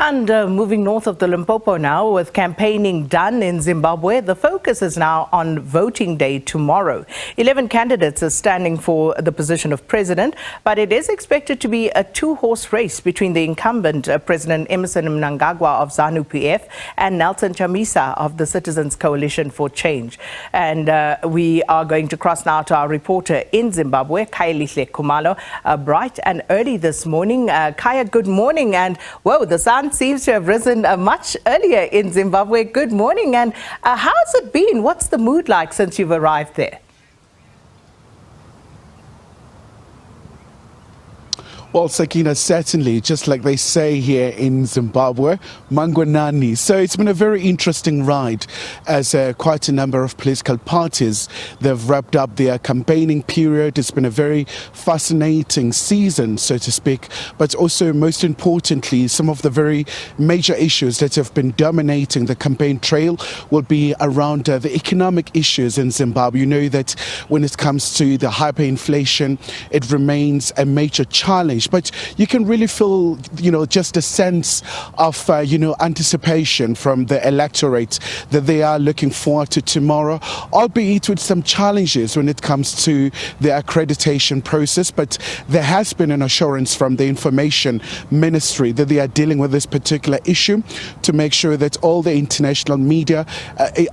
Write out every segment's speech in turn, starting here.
And moving north of the Limpopo now, with campaigning done in Zimbabwe, the focus is now on voting day tomorrow. 11 candidates are standing for the position of president, but it is expected to be a two-horse race between the incumbent President Emerson Mnangagwa of ZANU-PF and Nelson Chamisa of the Citizens Coalition for Change. And we are going to cross now to our reporter in Zimbabwe, Khayelihle Khumalo, bright and early this morning. Kaya, good morning. And whoa, the sun seems to have risen much earlier in Zimbabwe. Good morning. And how's it been? What's the mood like since you've arrived there? Well, Sakina, certainly, just like they say here in Zimbabwe, Mangwanani. So it's been a very interesting ride as quite a number of political parties, they've wrapped up their campaigning period. It's been a very fascinating season, so to speak, but also most importantly, some of the very major issues that have been dominating the campaign trail will be around the economic issues in Zimbabwe. You know that when it comes to the hyperinflation, it remains a major challenge. But you can really feel, just a sense of, anticipation from the electorate that they are looking forward to tomorrow, albeit with some challenges when it comes to the accreditation process. But there has been an assurance from the Information Ministry that they are dealing with this particular issue to make sure that all the international media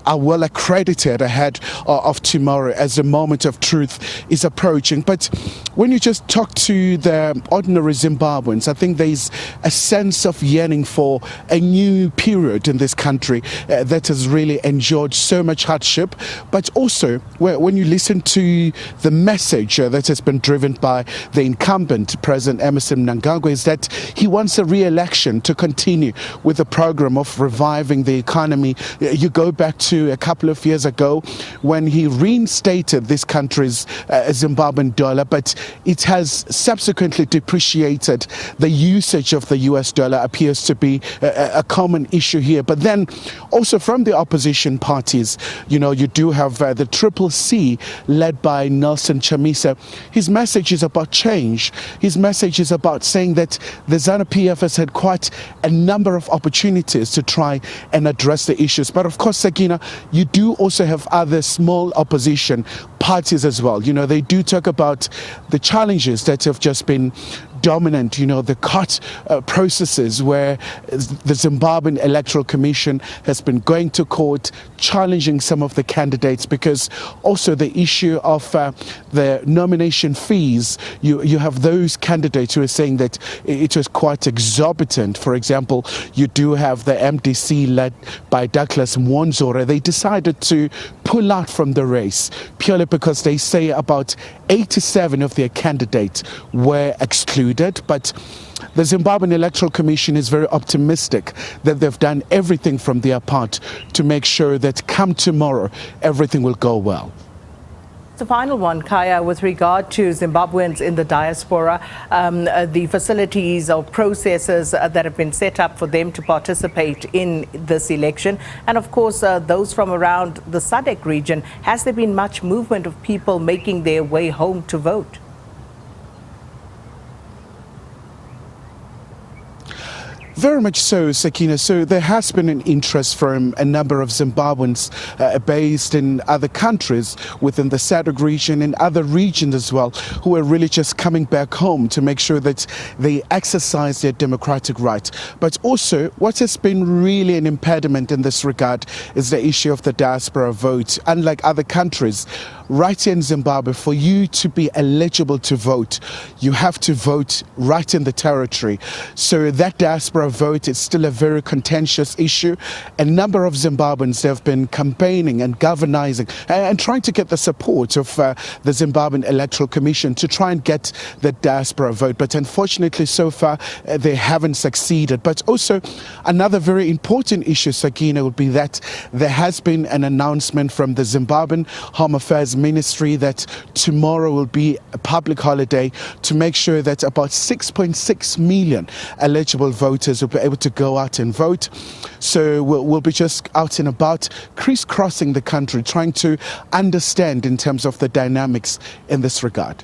are well accredited ahead of tomorrow as the moment of truth is approaching. But when you just talk to the ordinary Zimbabweans, I think there's a sense of yearning for a new period in this country that has really endured so much hardship. But also, when you listen to the message that has been driven by the incumbent President Emerson Mnangagwa, is that he wants a re-election to continue with the program of reviving the economy. You go back to a couple of years ago when he reinstated this country's Zimbabwean dollar, but it has subsequently depreciated. The usage of the US dollar appears to be a common issue here. But then also from the opposition parties, you do have the CCC led by Nelson Chamisa. His message is about change. His message is about saying that the ZANU-PF has had quite a number of opportunities to try and address the issues. But of course, Sakina, you do also have other small opposition parties as well. They do talk about the challenges that have just been dominant, the court processes where the Zimbabwean Electoral Commission has been going to court challenging some of the candidates, because also the issue of the nomination fees, you have those candidates who are saying that it was quite exorbitant. For example, you do have the MDC led by Douglas Mwanzora. They decided to pull out from the race purely because they say about 87 of their candidates were excluded. But the Zimbabwean Electoral Commission is very optimistic that they've done everything from their part to make sure that come tomorrow, everything will go well. The final one, Kaya, with regard to Zimbabweans in the diaspora, the facilities or processes that have been set up for them to participate in this election, and of course those from around the SADC region. Has there been much movement of people making their way home to vote? Very much so, Sakina. So there has been an interest from a number of Zimbabweans based in other countries within the SADC region and other regions as well, who are really just coming back home to make sure that they exercise their democratic right. But also, what has been really an impediment in this regard is the issue of the diaspora vote. Unlike other countries, right here in Zimbabwe, for you to be eligible to vote, you have to vote right in the territory. So that diaspora vote is still a very contentious issue. A number of Zimbabweans have been campaigning and galvanizing and trying to get the support of the Zimbabwean Electoral Commission to try and get the diaspora vote. But unfortunately, so far, they haven't succeeded. But also, another very important issue, Sakina, would be that there has been an announcement from the Zimbabwean Home Affairs Ministry that tomorrow will be a public holiday to make sure that about 6.6 million eligible voters will be able to go out and vote. So we'll be just out and about, crisscrossing the country, trying to understand in terms of the dynamics in this regard.